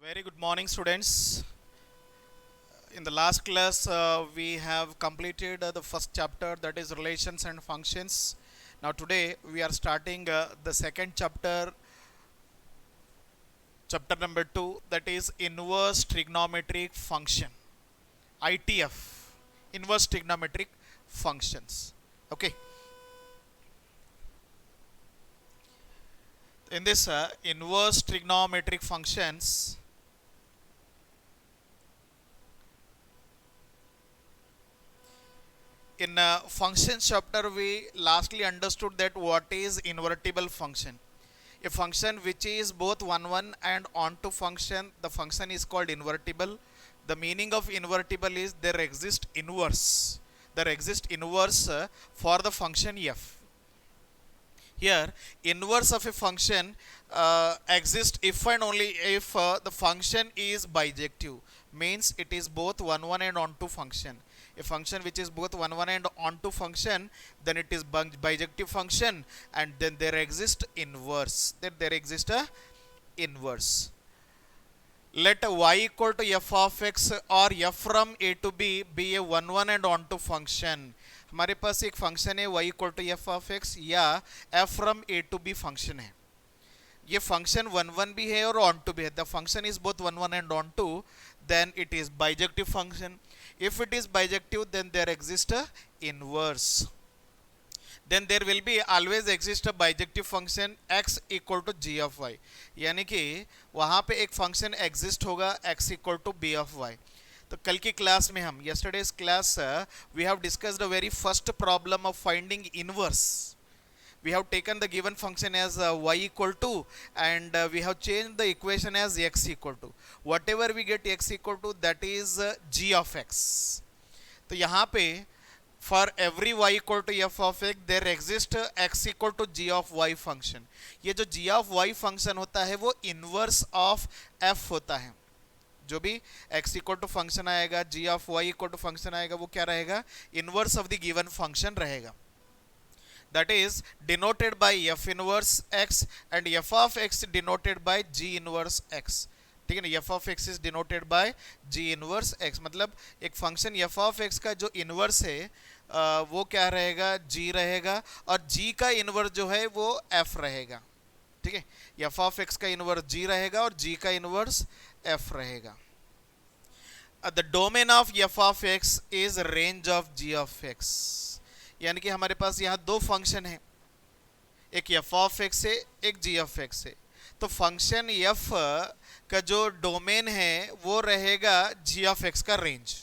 Very good morning, students. In the last class, we have completed the first chapter, that is relations and functions. Now, today we are starting the second chapter, chapter number 2, that is inverse trigonometric function, ITF, inverse trigonometric functions. Okay. In this inverse trigonometric functions, in functions chapter we lastly understood that what is invertible function. A function which is both one and onto function, the function is called invertible. The meaning of invertible is there exists inverse. There exists inverse for the function f. Here inverse of a function exists if and only if the function is bijective, means it is both one and onto function. A function which is both one and onto function, then it is bijective function, and then there exists inverse. Then there exists a inverse. Let y equal to f of x or f from a to b be a one and onto function. हमारे पास एक function है y equal to f of x या f from a to b function है. ये function one भी है और on to भी है. The function is both one and onto, then it is bijective function. If it is bijective, then there exists a inverse. Then there will be always exist a bijective function x equal to g of y. यानी कि वहाँ पे एक function exist होगा x equal to b of y. तो कल की class में हम yesterday's class we have discussed the very first problem of finding inverse. We have taken the given function as y equal to, and we have changed the equation as x equal to. Whatever we get x equal to, that is g of x. तो यहाँ पे for every y equal to f of x there exists x equal to g of y function. ये जो g of y function होता है वो inverse of f होता है. जो भी x इक्वल टू फंक्शन आएगा, g of y equal to function आएगा, वो क्या रहेगा? Inverse of the given function रहेगा. That is denoted by f inverse x and f of x denoted by g inverse x. ठीक है ना? f of x is denoted by g inverse x. मतलब एक फंक्शन f ऑफ x का जो inverse है वो क्या रहेगा? g रहेगा, और g का इनवर्स जो है वो f रहेगा. ठीक है? f ऑफ x का इनवर्स g रहेगा और g का इनवर्स f रहेगा. The domain of f of x is range of g of x. यानी कि हमारे पास यहाँ दो फंक्शन है, एक f ऑफ x है, एक g ऑफ x है. तो फंक्शन f का जो डोमेन है वो रहेगा g ऑफ x का रेंज.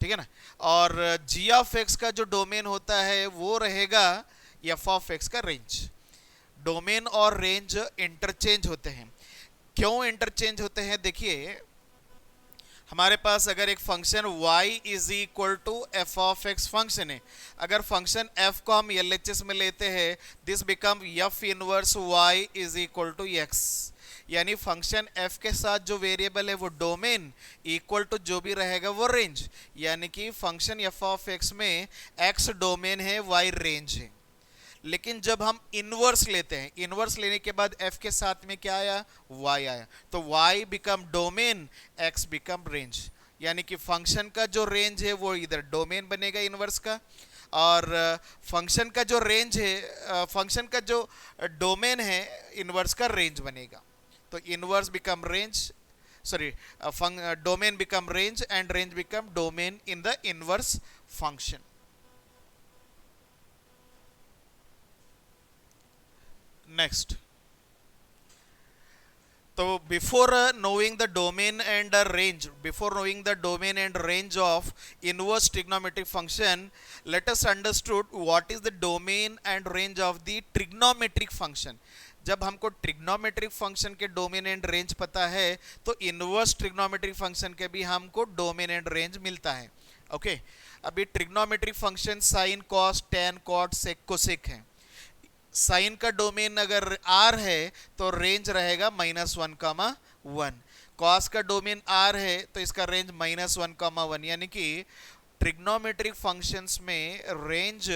ठीक है ना? और g ऑफ x का जो डोमेन होता है वो रहेगा f ऑफ x का रेंज. डोमेन और रेंज इंटरचेंज होते हैं. क्यों इंटरचेंज होते हैं? देखिए, हमारे पास अगर एक function y is equal to f of x function है, अगर फंक्शन f को हम LHS में लेते हैं, this become f inverse y is equal to x. यानी फंक्शन f के साथ जो वेरिएबल है वो डोमेन इक्वल टू जो भी रहेगा वो रेंज. यानी कि फंक्शन f ऑफ x में x डोमेन है, y रेंज है. लेकिन जब हम इनवर्स लेते हैं, इनवर्स लेने के बाद f के साथ में क्या आया? y आया. तो y become domain, x become range. यानी कि फंक्शन का जो रेंज है वो इधर डोमेन बनेगा इनवर्स का, और फंक्शन का जो रेंज है, फंक्शन का जो डोमेन है इनवर्स का रेंज बनेगा. तो inverse become range, sorry, domain become range and range become domain in the inverse function. Next, so before knowing the domain and range, before knowing the domain and range of inverse trigonometric function, let us understood what is the domain and range of the trigonometric function. जब हमको trigonometric function के domain and range पता है तो inverse trigonometric function के भी हमको domain and range मिलता है. ओके, अभी trigonometric function sine, cos, tan, cot, sec, cosec है. साइन का डोमेन अगर r है तो रेंज रहेगा -1, कॉस का डोमेन r है तो इसका रेंज -1, यानी कि ट्रिग्नोमेट्रिक फंक्शंस में रेंज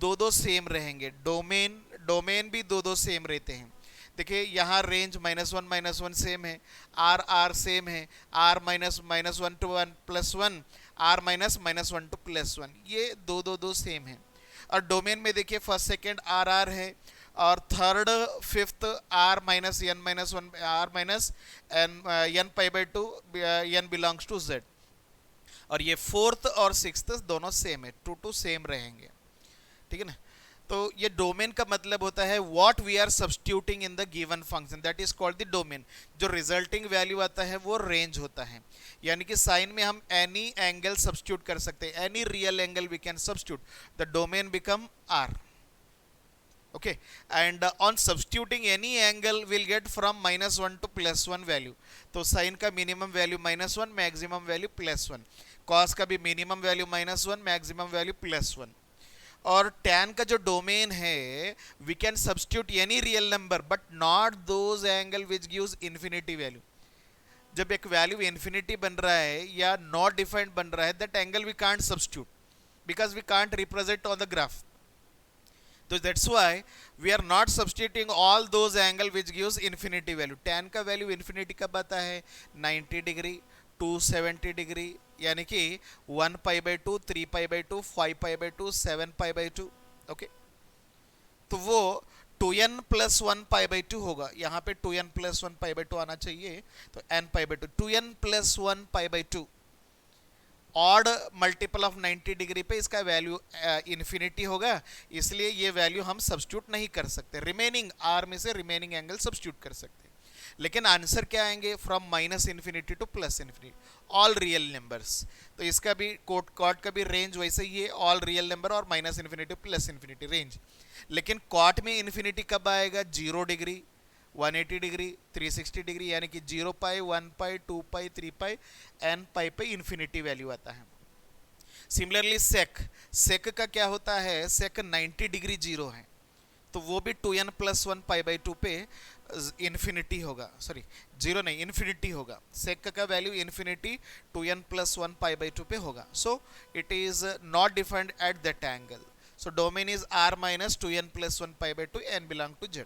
दो सेम रहेंगे, डोमेन भी दो सेम रहते हैं. देखिए यहाँ रेंज -1 सेम है, आर सेम है, आर -1 टू 1+1, आर -1 टू +1, ये दो सेम है। और डोमेन में देखिए फर्स्ट सेकेंड आर है, और third fifth r-n-1 r-n-n π/2 n belongs to z, और ये फोर्थ और सिक्स्थ दोनों सेम है, टू सेम रहेंगे, ठीक है ना। तो ये डोमेन का मतलब होता है what we are substituting in the given function, that is called the domain. जो रिजल्टिंग वैल्यू आता है वो रेंज होता है, यानी कि साइन में हम एनी एंगल सब्स्टिट्यूट कर सकते हैं, any real angle we can substitute, the domain become R. okay, and on substituting any angle we'll get from -1 to +1 value। तो sin का minimum value -1, maximum value +1, cos का भी minimum value -1, maximum value +1, और tan का जो domain है we can substitute any real number but not those angle which gives infinity value। जब एक वैल्यू इन्फिनिटी बन रहा है या नॉट डिफाइंड बन रहा है, that angle we can't substitute because we can't represent on the graph. तो that's why we are not substituting all those angle which gives infinity value. tan का वैल्यू इन्फिनिटी कब आता है? 90 डिग्री, 270 डिग्री, यानी कि 1π/2, 3π/2, 5π/2, 7π/2। ओके, तो वो 2n + 1π/2 होगा, यहाँ पे 2n + 1π/2 आना चाहिए, तो n π/2, 2n + 1π/2 odd multiple of 90 degree पे इसका वैल्यू इन्फिनिटी होगा, इसलिए ये वैल्यू हम सब्स्टिट्यूट नहीं कर सकते, रिमेनिंग आर में से रिमेनिंग एंगल सब्स्टिट्यूट कर सकते हैं। लेकिन आंसर क्या आएंगे? From -∞ to +∞, all real numbers. तो इसका भी कॉट का भी रेंज वैसे ही है, ऑल रियल नंबर और -∞ टू +∞ रेंज। लेकिन कॉट में इन्फिनिटी कब आएगा? 0 डिग्री, 180 डिग्री, 360 डिग्री, यानी कि 0π, 1π, 2π, 3π, nπ पे इन्फिनिटी वैल्यू आता है। सिमिलरली सेक का क्या होता है? सेक 90 डिग्री 0 है, तो वो भी 2n + 1π/2 पे इन्फिनिटी होगा, सॉरी 0 नहीं, इन्फिनिटी होगा। सेक का वैल्यू इन्फिनिटी 2n + 1π/2 पे होगा। So it is not defined at that angle. So domain is r - 2n + 1π/2 n belong to z।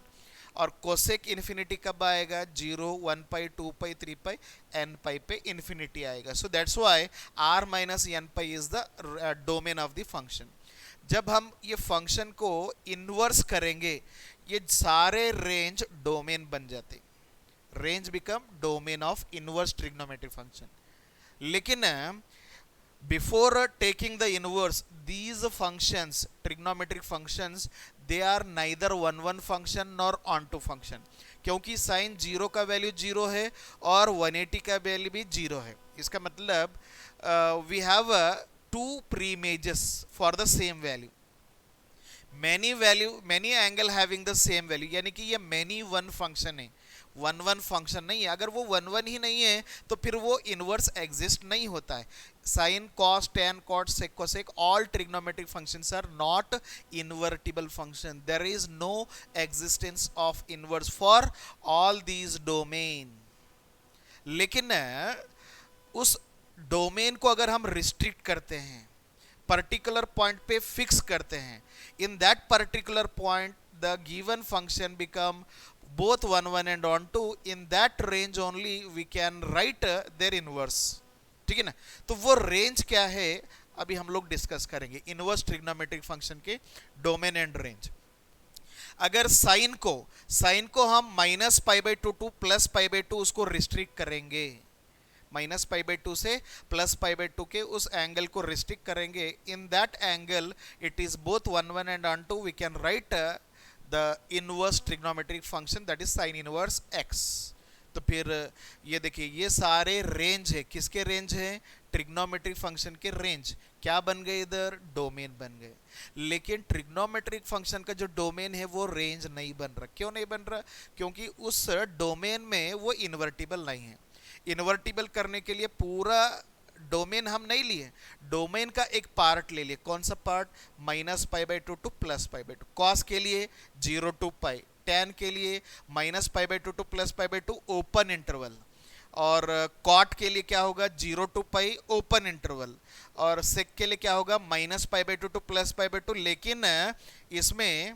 और कोसेक इन्फिनिटी कब आएगा? 0, 1π, 2π, 3π, nπ पे इन्फिनिटी आएगा। So that's why r - nπ is the domain of the function. जब हम ये function को inverse करेंगे, ये सारे रेंज डोमेन बन जाते, range become domain of inverse trigonometric function. लेकिन before taking the inverse, these functions, trigonometric functions, they are neither 1 function nor onto function, क्योंकि sin 0 का वैल्यू 0 है और 180 का वैल्यू भी 0 है। इसका मतलब we have two pre-images for the same value, many angle having the same value, यानी कि ये many one function है, 1 फंक्शन नहीं है। अगर वो 1 ही नहीं है तो फिर वो इनवर्स एग्जिस्ट नहीं होता है। Sine, cos, tan, cot, sec, cosec, all trigonometric functions are not invertible function. There is no existence of inverse for all these domain. लेकिन उस डोमेन को अगर हम रिस्ट्रिक्ट करते हैं, पर्टिकुलर पॉइंट पे फिक्स करते हैं, in that particular point the given function become both 1 and onto, in that range only we can write their inverse। ठीक है ना। तो वो रेंज क्या है अभी हम लोग डिस्कस करेंगे, इनवर्स ट्रिग्नोमेट्रिक फंक्शन के डोमेन एंड रेंज। अगर साइन को हम -π/2 टू +π/2 उसको रिस्ट्रिक्ट करेंगे, -π/2 से +π/2 के उस एंगल को रिस्ट्रिक्ट करेंगे, in that angle it is both 1 and onto, we can write the inverse trigonometric function, that is sin inverse x। तो फिर ये देखिए, ये सारे रेंज है, किसके रेंज है? ट्रिग्नोमेट्रिक फंक्शन के रेंज। क्या बन गए? इधर डोमेन बन गए। लेकिन ट्रिग्नोमेट्रिक फंक्शन का जो डोमेन है वो रेंज नहीं बन रहा। क्यों नहीं बन रहा? क्योंकि उस डोमेन में वो इन्वर्टिबल नहीं है। इन्वर्टिबल करने के लिए पूरा डोमेन हम नहीं लिए, डोमेन का एक पार्ट ले लिए। कौन सा पार्ट? -π/2 टू +π/2। कॉस के लिए 0 to π, टैन के लिए -π/2 टू +π/2 ओपन इंटरवल, और कॉट के लिए क्या होगा? 0 to π ओपन इंटरवल, और सेक के लिए क्या होगा? -π/2 टू +π/2। लेकिन इसमें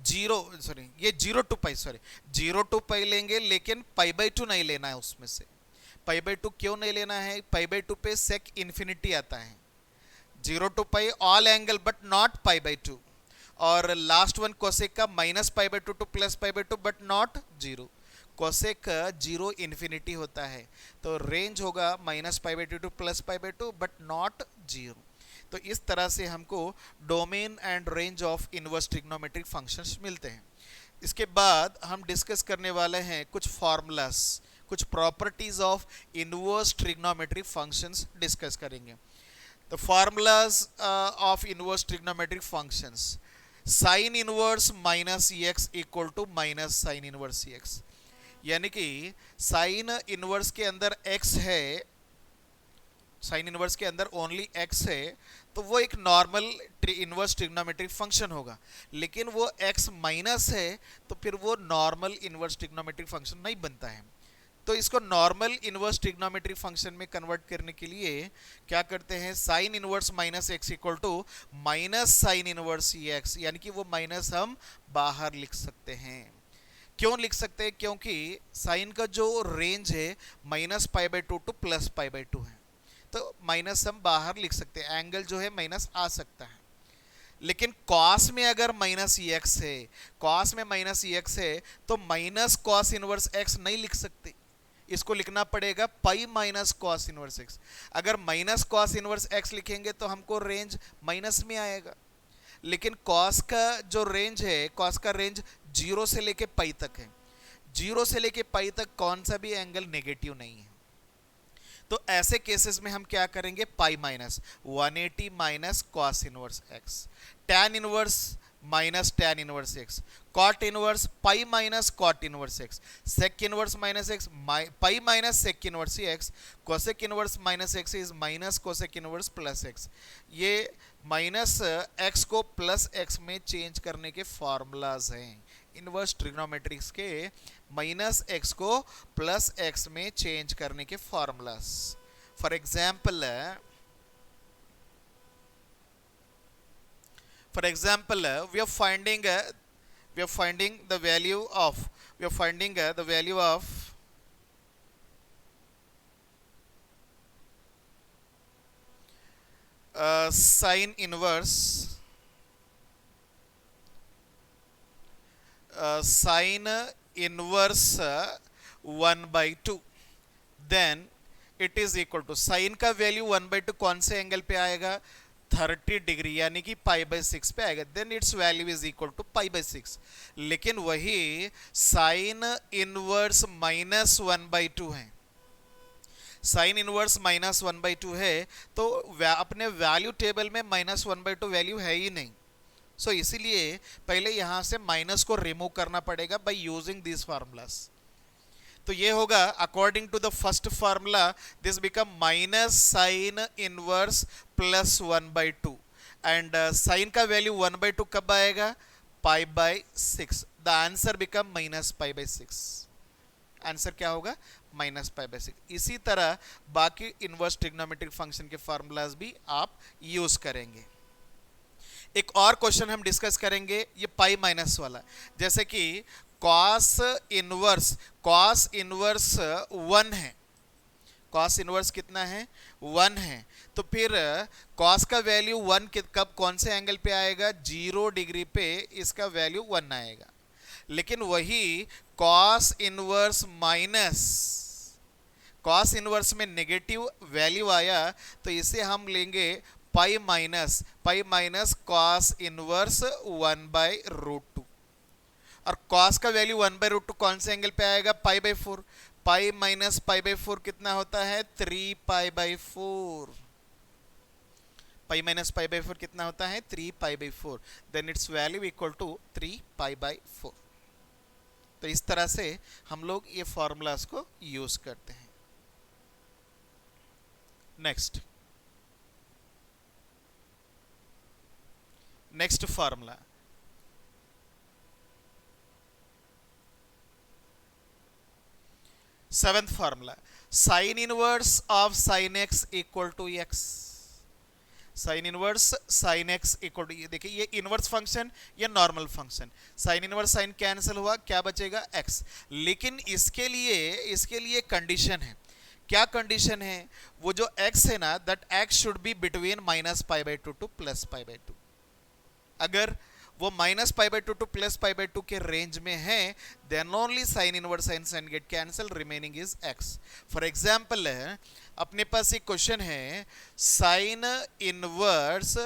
जीरो, सॉरी ये 0 to π, सॉरी 0 to π लेंगे, लेकिन π/2 नहीं लेना है उसमें से। π/2 क्यों नहीं लेना है? π/2 पे सेक इन्फिनिटी आता है। 0 to π all angle but not π/2, और लास्ट वन कोसेक का -π/2 टू +π/2 बट नॉट 0। कोसेक का 0 इन्फिनिटी होता है, तो रेंज होगा -π/2 टू +π/2 बट नॉट 0। तो इस तरह से हमको domain and range of inverse trigonometric functions मिलते हैं। इसके बाद हम डिस्कस करने वाले हैं कुछ फॉर्मूलास, कुछ properties of inverse trigonometric functions discuss करेंगे। The formulas of inverse trigonometric functions, sine inverse minus x equal to minus sine inverse x, यानी कि साइन इनवर्स के अंदर x है, साइन इनवर्स के अंदर ओनली x है, तो वो एक नॉर्मल इनवर्स ट्रिग्नोमेट्रिक फंक्शन होगा। लेकिन वो x माइनस है तो फिर वो नॉर्मल इनवर्स ट्रिग्नोमेट्रिक फंक्शन नहीं बनता है। तो इसको नॉर्मल इनवर्स ट्रिग्नोमेट्रिक फंक्शन में कन्वर्ट करने के लिए क्या करते हैं, sine inverse minus x equal to minus sine inverse x, यानी कि वो माइनस हम बाहर लिख सकते हैं। क्यों लिख सकते हैं? क्योंकि साइन का जो रेंज है -π/2 टू +π/2 है, तो माइनस हम बाहर लिख सकते हैं, एंगल जो है माइनस आ सकता है। लेकिन कॉस में अगर माइनस एक्स है, कॉस में माइनस एक्स है, तो माइनस कॉस इनवर्स एक्स नहीं लिख सकते, इसको लिखना पड़ेगा pi minus cos inverse x. अगर माइनस कॉस इनवर्स एक्स लिखेंगे तो हमको रेंज माइनस में आएगा। लेकिन कॉस का जो रेंज है, कॉस का रेंज 0 से लेके पाई तक है, 0 से लेके पाई तक कौन सा भी एंगल नेगेटिव नहीं है। तो ऐसे केसेस में हम क्या करेंगे, pi minus 180 minus cos inverse x, tan inverse minus tan inverse x, cot inverse pi minus cot inverse x, sec inverse minus x pi minus sec inverse x, cosec inverse minus x is minus cosec inverse plus x. ये minus x को plus x में change करने के formulas हैं inverse trigonometrics के, minus x को plus x में change करने के formulas. For example we are finding the value of sine inverse sine inverse 1/2, then it is equal to sine का वैल्यू 1/2 कौन से एंगल पे आएगा, 30 डिग्री, यानी कि π/6 पे आएगा, then its value is equal to π/6। लेकिन वही साइन इनवर्स -1/2 है, साइन इनवर्स -1/2 है, तो अपने वैल्यू टेबल में -1/2 वैल्यू है ही नहीं। सो इसीलिए पहले यहां से माइनस को रिमूव करना पड़ेगा बाय यूजिंग दिस फार्मूलास। तो ये होगा according to the first formula, this become minus sine inverse plus 1/2, and sine का वैल्यू 1/2 कब आएगा, π/6। द आंसर बिकम -π/6, आंसर क्या होगा, -π/6। इसी तरह बाकी इनवर्स ट्रिग्नोमेट्रिक फंक्शन के फार्मूलाज भी आप यूज करेंगे। एक और क्वेश्चन हम डिस्कस करेंगे, ये पाई माइनस वाला, जैसे कि कॉस इनवर्स 1 है, कॉस इनवर्स कितना है, 1 है, तो फिर कॉस का वैल्यू 1 कब कौन से एंगल पे आएगा, 0 डिग्री पे इसका वैल्यू 1 आएगा। लेकिन वही cos inverse minus, cos inverse में नेगेटिव वैल्यू आया, तो इसे हम लेंगे पाई माइनस कॉस इनवर्स 1/√2, और कॉस का वैल्यू 1/√2 कौन से एंगल पे आएगा, π/4, पाई माइनस π/4 कितना होता है, 3π/4, पाई माइनस π/4 कितना होता है, 3π/4, then its value equal to 3π/4। तो इस तरह से हम लोग ये फॉर्मूलाज को यूज करते हैं। Next formula, seventh formula, sine inverse of sine x equal to x. Sine inverse sine x equal to, ये देखिए ये इनवर्स फंक्शन, ये normal function, sine inverse sine cancel हुआ, क्या बचेगा एक्स। लेकिन इसके लिए कंडीशन है। क्या कंडीशन है? वो जो x है ना, that x should be between -π/2 to +π/2। अगर वो -π/2 टू +π/2 के रेंज में है, then only sine inverse sine sine get cancel, remaining is x। For example अपने पास एक क्वेश्चन है, साइन इनवर्स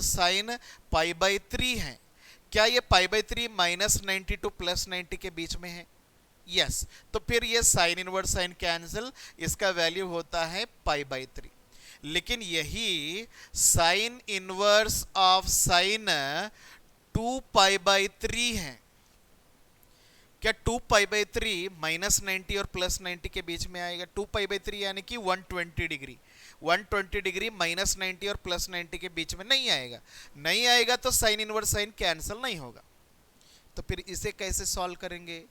साइन π/3 है। क्या ये π/3 -90 टू +90 के बीच में है? यस, तो फिर ये साइन इनवर्स साइन कैंसिल, इसका वैल्यू होता है π/3। लेकिन यही साइन इनवर्स ऑफ साइन 2π/3 है। क्या 2π/3 -90 और +90 के बीच में आएगा? 2π/3 यानी कि 120 डिग्री, 120 डिग्री -90 और +90 के बीच में नहीं आएगा। नहीं आएगा तो साइन इनवर्स साइन कैंसिल नहीं होगा। तो फिर इसे कैसे सॉल्व करेंगे?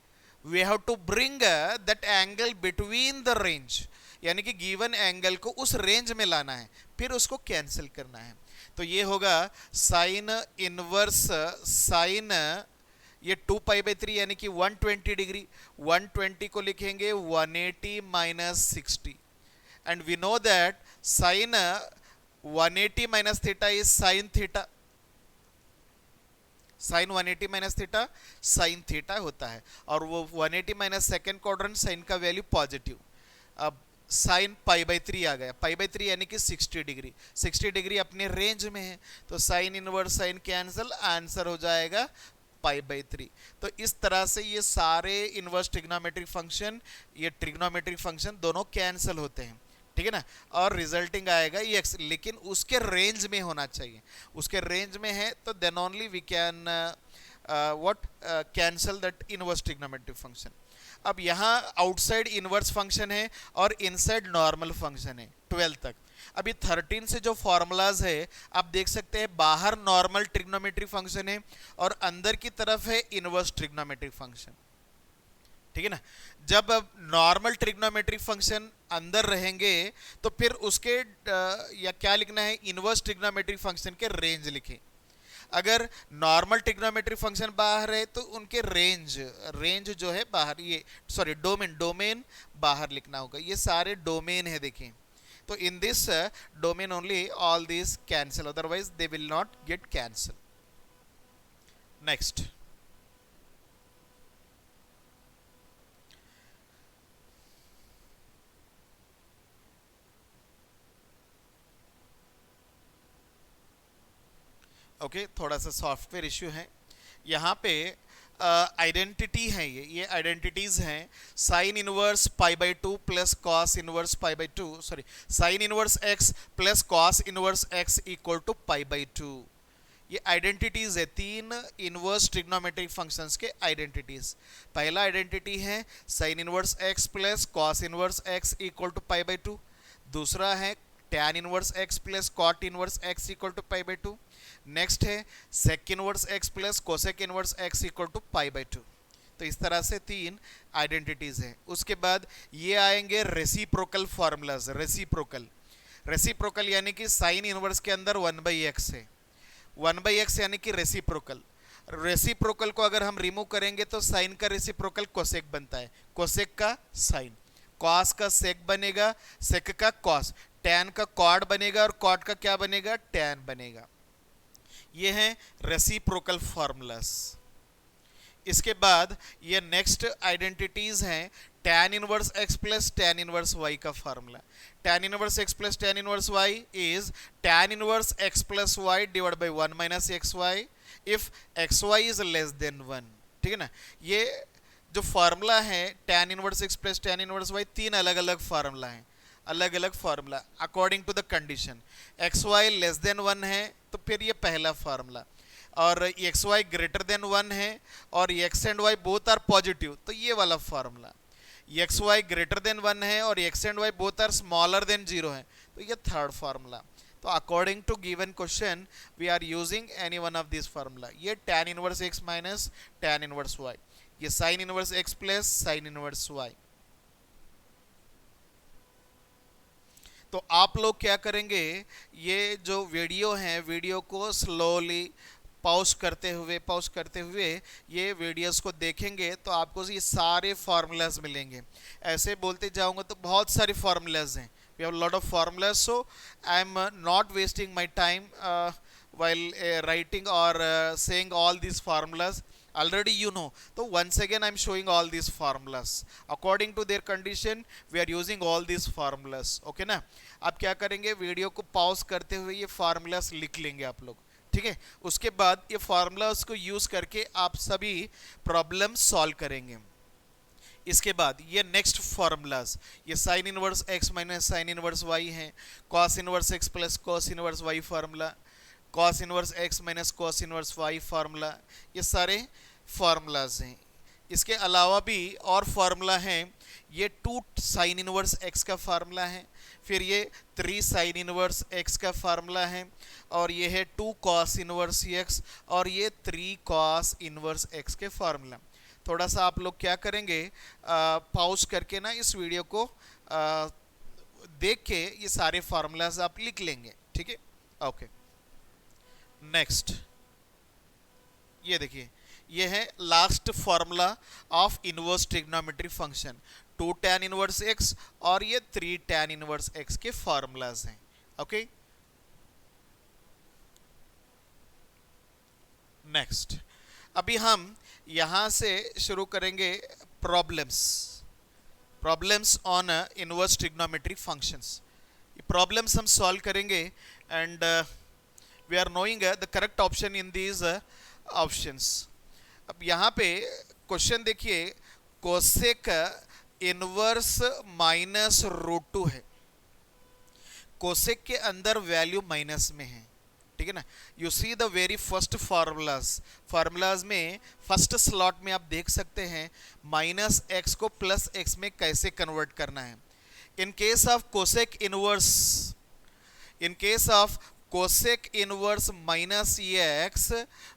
We have to bring that angle between the range, यानी कि गिवन एंगल को उस रेंज में लाना है, फिर उसको कैंसिल करना है। तो ये होगा साइन इनवर्स साइन, ये 2π/3 यानी कि 120 डिग्री, 120 को लिखेंगे 180 - 60, and we know that sine 180 - theta is sine theta, sine 180 - theta sine theta होता है, और वो 180 - सेकेंड क्वाड्रेंट साइन का वैल्यू पॉजिटिव। अब साइन π/3 आ गया, π/3 यानी कि 60 डिग्री, 60 डिग्री अपने रेंज में है, तो sign inverse sine cancel, answer हो जाएगा π/3। तो इस तरह से ये सारे इनवर्स ट्रिग्नोमेट्रिक फंक्शन, ये ट्रिग्नोमेट्रिक फंक्शन दोनों कैंसिल होते हैं, ठीक है ना, और रिजल्टिंग आएगा ये x, लेकिन उसके रेंज में होना चाहिए। उसके रेंज में है तो then only we can what cancel that inverse trigonometric function. अब यहाँ आउटसाइड इनवर्स फंक्शन है और इनसाइड नॉर्मल फंक्शन है 12 तक। अभी 13 से जो फॉर्मूलाज है आप देख सकते हैं, बाहर नॉर्मल ट्रिग्नोमेट्रिक फंक्शन है और अंदर की तरफ है इनवर्स ट्रिग्नोमेट्रिक फंक्शन, ठीक है ना। जब नॉर्मल ट्रिग्नोमेट्रिक फंक्शन अंदर रहेंगे तो फिर उसके या क्या लिखना है, इनवर्स ट्रिग्नोमेट्रिक फंक्शन के रेंज लिखें। अगर नॉर्मल ट्रिग्नोमेट्रिक फंक्शन बाहर है तो उनके रेंज जो है बाहर, ये सॉरी डोमेन बाहर लिखना होगा। ये सारे डोमेन है देखें, तो in this domain only all this cancel, otherwise they will not get cancel. Next, okay थोड़ा सा सॉफ्टवेयर इश्यू है यहाँ पे। आइडेंटिटी है ये आइडेंटिटीज हैं। Sine inverse π/2 plus cos inverse π/2, sorry sine inverse x plus cos inverse x equal to π/2। ये identities है, 3 इनवर्स ट्रिग्नोमेट्रिक फंक्शंस के आइडेंटिटीज। पहला आइडेंटिटी है sine inverse x plus cos inverse x equal to π/2। दूसरा है tan inverse x plus cot inverse x equal to π/2। Next है sec inverse x plus cosec inverse x equal to π/2। तो इस तरह से 3 आइडेंटिटीज हैं। उसके बाद ये आएंगे रेसिप्रोकल फॉर्मूलाज। रेसिप्रोकल यानी कि साइन इनवर्स के अंदर 1/x है, 1/x यानी कि रेसिप्रोकल को अगर हम रिमूव करेंगे तो साइन का रेसिप्रोकल कोसेक बनता है, कोसेक का साइन, कॉस का सेक बनेगा, सेक का कॉस, टैन का कॉड बनेगा और कॉड का क्या बनेगा, टैन बनेगा। ये हैं रेसिप्रोकल फॉर्मूलास। इसके बाद ये नेक्स्ट आइडेंटिटीज हैं tan inverse x plus tan inverse y का formula. tan inverse x plus tan inverse y is tan inverse x plus y divide by 1 minus xy if xy is less than 1, ठीक है ना। ये जो formula है tan inverse x plus tan inverse y, 3 अलग अलग formula हैं, अलग अलग formula according to the condition. xy less than 1 है तो फिर ये पहला फार्मूला, और xy ग्रेटर देन 1 है और x and y both are positive तो ये वाला फार्मूला। xy ग्रेटर देन 1 है और x and y both are smaller than 0 है तो ये थर्ड फार्मूला। तो according to given question we are using any one of this formula. ये tan inverse x minus tan inverse y, ये sine inverse x plus sine inverse y। तो आप लोग क्या करेंगे, ये जो वीडियो है वीडियो को स्लोली पॉज करते हुए ये वीडियोस को देखेंगे तो आपको ये सारे फार्मूलाज मिलेंगे। ऐसे बोलते जाऊंगा तो बहुत सारे फार्मूलाज हैं, we have a lot of formulas, so I am not wasting my time while writing or saying all these formulas. Already you know, so once again I am showing all these formulas according to their condition. We are using all these formulas, okay ना। आप क्या करेंगे, video को pause करते हुए ये formulas लिख लेंगे आप लोग, ठीक है। उसके बाद ये फार्मूलाज को यूज करके आप सभी प्रॉब्लम सॉल्व करेंगे। इसके बाद ये नेक्स्ट फार्मूलाज, ये sine inverse x minus sine inverse y है, cos inverse x plus cos inverse y formula, cos inverse x minus cos inverse y formula, ये सारे फार्मूलाज हैं। इसके अलावा भी और फार्मूला हैं, ये 2 साइन इनवर्स एक्स का फार्मूला है, फिर ये 3 साइन इनवर्स एक्स का फार्मूला है, और ये है 2 कॉस इनवर्स एक्स, और ये 3 कॉस इनवर्स एक्स के फार्मूला। थोड़ा सा आप लोग क्या करेंगे, पॉज करके ना इस वीडियो को देख के ये सारे फार्मूलाज आप लिख लेंगे, ठीक है। ओके, नेक्स्ट ये देखिए, ये है last formula of inverse trigonometry function, 2 tan inverse x और ये 3 tan इनवर्स x के फार्मूलाज हैं, ओके। नेक्स्ट, अभी हम यहां से शुरू करेंगे problems on inverse trigonometry functions. ये प्रॉब्लम्स हम सॉल्व करेंगे and we are knowing the correct option in these options. अब यहाँ पे क्वेश्चन देखिए, कोसेक इनवर्स माइनस रूट 2 है, कोसेक के अंदर वैल्यू माइनस में है, ठीक है ना। You see the very first formulas में फर्स्ट स्लॉट में आप देख सकते हैं माइनस एक्स को प्लस एक्स में कैसे कन्वर्ट करना है। In case of cosec inverse minus x,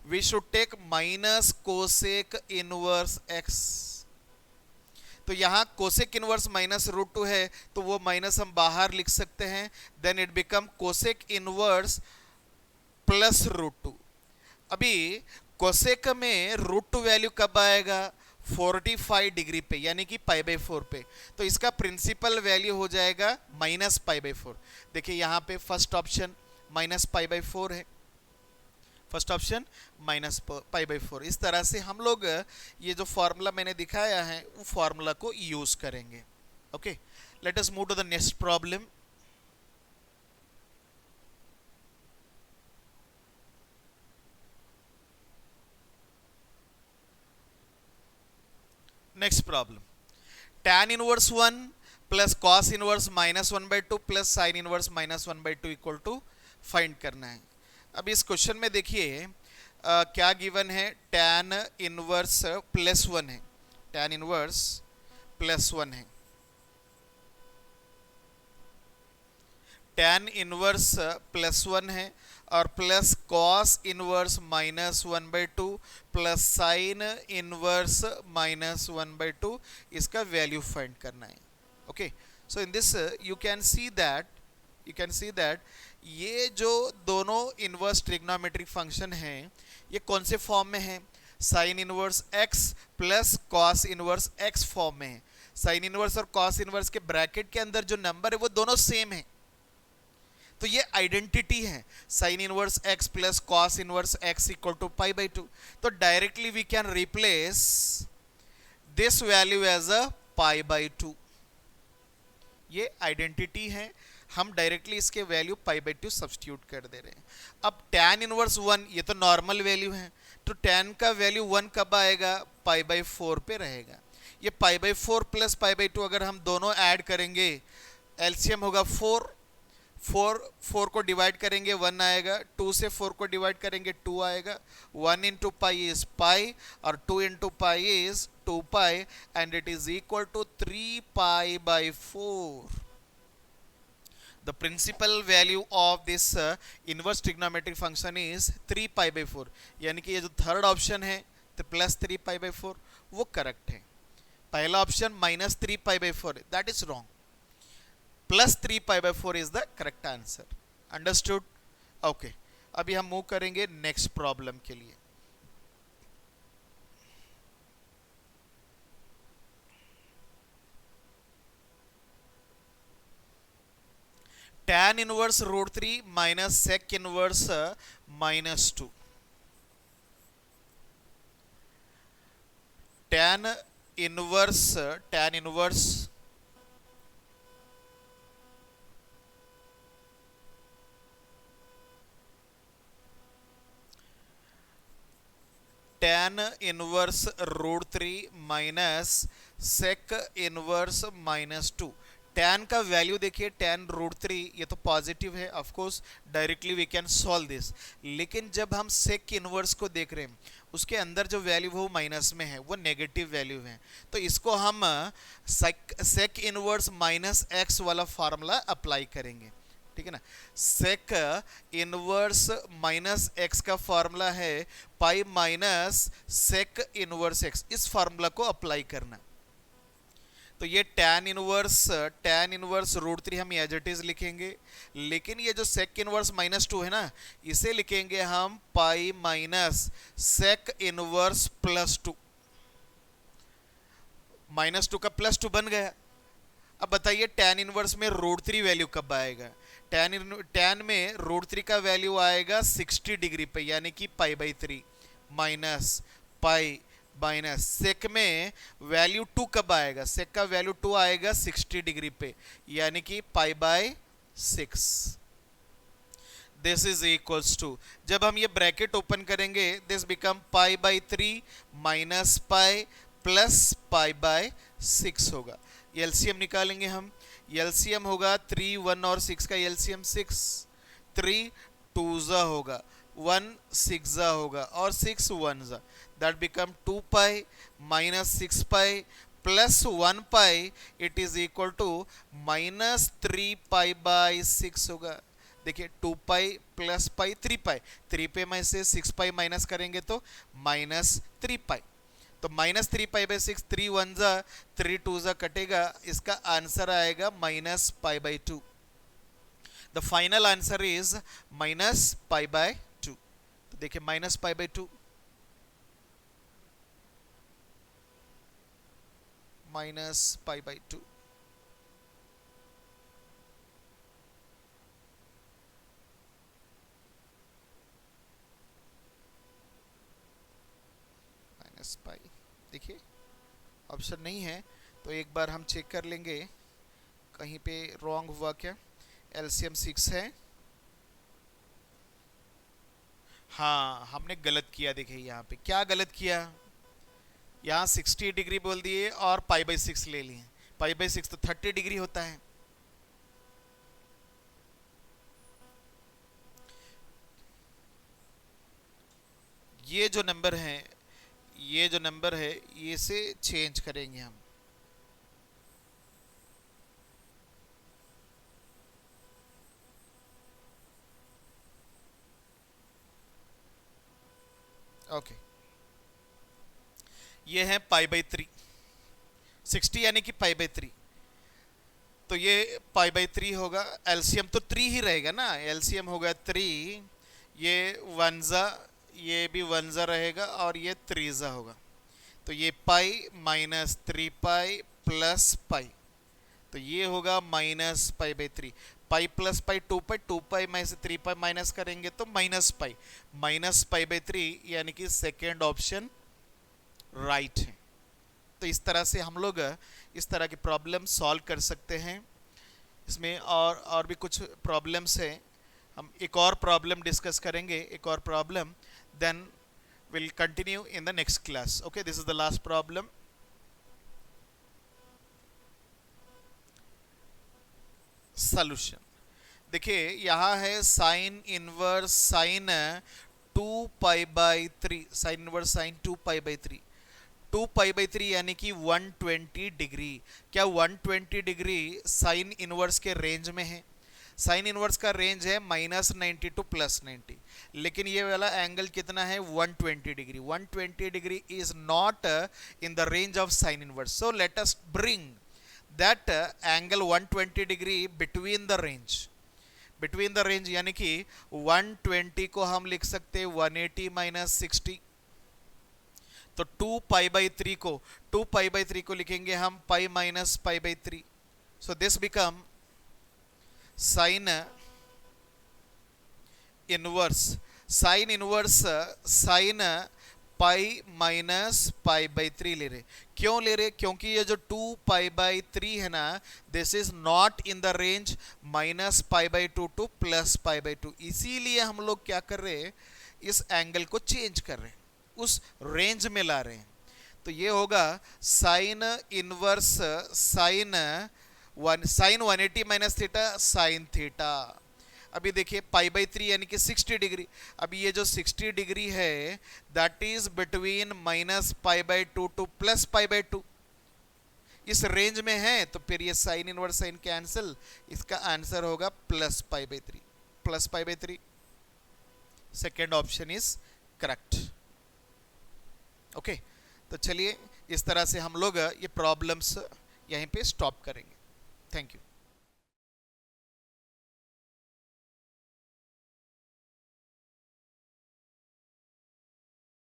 we should take minus cosec inverse x. तो यहाँ कोसेक इनवर्स माइनस रूट 2 है तो वो माइनस हम बाहर लिख सकते हैं, then it become cosec inverse plus root 2। अभी कोसेक में रूट 2 वैल्यू कब आएगा, 45 डिग्री पे, यानी कि π/4 पे, तो इसका प्रिंसिपल वैल्यू हो जाएगा माइनस π/4। देखिए यहाँ पे फर्स्ट ऑप्शन माइनस π/4 है, फर्स्ट ऑप्शन माइनस π/4। इस तरह से हम लोग ये जो फॉर्मूला मैंने दिखाया है वो फॉर्मूला को यूज करेंगे, okay. Let us move to the next problem. Next problem, tan inverse 1 plus cos inverse -1/2 plus sine inverse -1/2 equal to find करना है। अब इस क्वेश्चन में देखिए क्या गिवन है, tan इनवर्स प्लस 1 है, tan इनवर्स प्लस 1 है, tan इनवर्स प्लस 1 है और plus cos inverse -1/2 plus sine inverse -1/2, इसका वैल्यू फाइंड करना है, okay. So in this you can see that ये जो दोनों इनवर्स ट्रिग्नोमेट्रिक फंक्शन हैं ये कौन से फॉर्म में है, sine inverse x plus cos inverse x form में है। साइन इनवर्स और कॉस इनवर्स के ब्रैकेट के अंदर जो नंबर है वो दोनों सेम है, तो ये आइडेंटिटी है, sine inverse x plus cos inverse x equal to π/2। तो directly we can replace this value as a π/2, ये आइडेंटिटी है, हम डायरेक्टली इसके वैल्यू π/2 सब्स्टिट्यूट कर दे रहे हैं। अब tan इनवर्स 1 ये तो नॉर्मल वैल्यू है, तो tan का वैल्यू 1 कब आएगा, π/4 पे रहेगा। ये π/4 प्लस π/2 अगर हम दोनों ऐड करेंगे एलसीएम होगा 4 को डिवाइड करेंगे 1 आएगा, 2 से 4 को डिवाइड करेंगे 2 आएगा, 1 इंटू पाई इज पाई और 2 into pi is 2 pi and it is equal to 3 π/4। The principal value of this inverse trigonometric function is 3 π/4, यानी कि ये जो थर्ड ऑप्शन है तो प्लस 3 π/4 वो करेक्ट है। पहला option -3 π/4 that is wrong, plus 3 pi by 4 is the correct answer. Understood? Okay, अभी हम मूव करेंगे नेक्स्ट प्रॉब्लम के लिए। tan inverse √3 minus sec inverse -2। tan inverse tan inverse tan inverse √3 minus sec inverse -2। tan का value देखिए, tan √3 ये तो positive है, of course directly we can solve this. लेकिन जब हम sec इनवर्स को देख रहे हैं, उसके अंदर जो वैल्यू वो माइनस में है, वो नेगेटिव वैल्यू है। तो इसको हम sec इनवर्स माइनस x वाला फार्मूला अप्लाई करेंगे, ठीक है ना। sec इनवर्स माइनस x का फॉर्मूला है pi minus sec inverse x। इस फार्मूला को अप्लाई करना। तो ये tan इनवर्स √3 हम एज इट इज लिखेंगे, लेकिन ये जो sec इनवर्स -2 है ना, इसे लिखेंगे हम पाई माइनस sec इनवर्स +2। -2 का +2 बन गया। अब बताइए tan इनवर्स में √3 वैल्यू कब आएगा? tan में √3 का वैल्यू आएगा 60 डिग्री पे, यानी कि पाई/3 माइनस पाई माइनस सेक में वैल्यू 2 कब आएगा? सेक का वैल्यू 2 आएगा 60 डिग्री पे, यानी कि पाई/6। दिस इज इक्वल्स टू, जब हम ये ब्रैकेट ओपन करेंगे, दिस बिकम पाई/3 माइनस पाई प्लस पाई/6 होगा। एलसीएम निकालेंगे हम। एलसीएम होगा 3, 1 और 6 का एलसीएम 6, 3 2 होगा, 1 6 होगा और 6 1 that become 2 pi minus 6 pi plus 1 pi, it is equal to minus 3 पाई/6 होगा। देखिए 2 पाई प्लस पाई 3 पाई, 3 पे में से 6 पाई माइनस करेंगे तो माइनस 3 पाई। तो माइनस 3 पाई/6, 3 1 3 2 कटेगा, इसका आंसर आएगा माइनस पाई/2। The final answer is minus पाई/2। तो देखिए माइनस पाई/2 माइनस पाई/2। माइनस पाई, देखिए ऑप्शन नहीं है, तो एक बार हम चेक कर लेंगे कहीं पे रॉन्ग हुआ क्या। एलसीएम 6 है, हाँ हमने गलत किया। देखिए यहाँ पे क्या गलत किया, यहाँ 60 डिग्री बोल दिए और पाई/6 ले लिए। पाई/6 तो 30 डिग्री होता है। ये जो नंबर है, ये जो नंबर है, ये से चेंज करेंगे हम। ओके, ये है पाई/3, 60 यानी कि पाई/3, तो ये पाई/3 होगा। एलसीएम तो 3 ही रहेगा ना, एलसीएम होगा 3, ये 1 ये भी 1 रहेगा और ये 3 होगा। तो ये pi minus 3 pi plus pi, तो ये होगा माइनस पाई/3। पाई प्लस पाई 2 पाई, 2 पाई में से 3 पाई माइनस करेंगे तो माइनस पाई/3, यानी कि सेकेंड ऑप्शन राइट है। तो इस तरह से हम लोग इस तरह की प्रॉब्लम सॉल्व कर सकते हैं। इसमें और भी कुछ प्रॉब्लम्स हैं, हम एक और प्रॉब्लम डिस्कस करेंगे, एक और problem, then we'll continue in the next class. Okay, this is the last problem. Solution, देखिए यहाँ है साइन इनवर्स साइन 2 पाई/3, साइन इनवर्स साइन 2 पाई/3, 2 पाई/3 यानी कि 120 डिग्री। क्या 120 डिग्री साइन इनवर्स के रेंज में है? साइन इनवर्स का रेंज है -90 टू +90, लेकिन ये वाला एंगल कितना है? 120 degree. 120 degree is not in the range of sine inverse, so let us bring that angle 120 degree between the range यानी कि 120 को हम लिख सकते हैं 180 माइनस 60, तो 2 पाई बाई 3 को लिखेंगे हम pi minus pi by 3. So this become sign inverse sine pi minus pi by 3 ले रहे. क्यों ले रहे? क्योंकि ये जो 2 पाई बाई 3 है ना, this is not in the range minus pi by 2 two plus pi by 2. इसीलिए हम लोग क्या कर रहे हैं, इस एंगल को चेंज कर रहे हैं, उस रेंज में ला रहे हैं. तो ये होगा sign inverse sign 180 minus theta sine theta. अभी देखिए पाई बाई 3 यानी कि 60 डिग्री. अभी ये जो 60 डिग्री है that is between minus pi by 2 two plus pi by 2. इस रेंज में है तो फिर ये साइन इनवर्स साइन कैंसिल, इसका आंसर होगा plus pi by 3. Second option is correct. Okay, तो चलिए इस तरह से हम लोग ये प्रॉब्लम्स यहीं पे स्टॉप करेंगे. Thank you.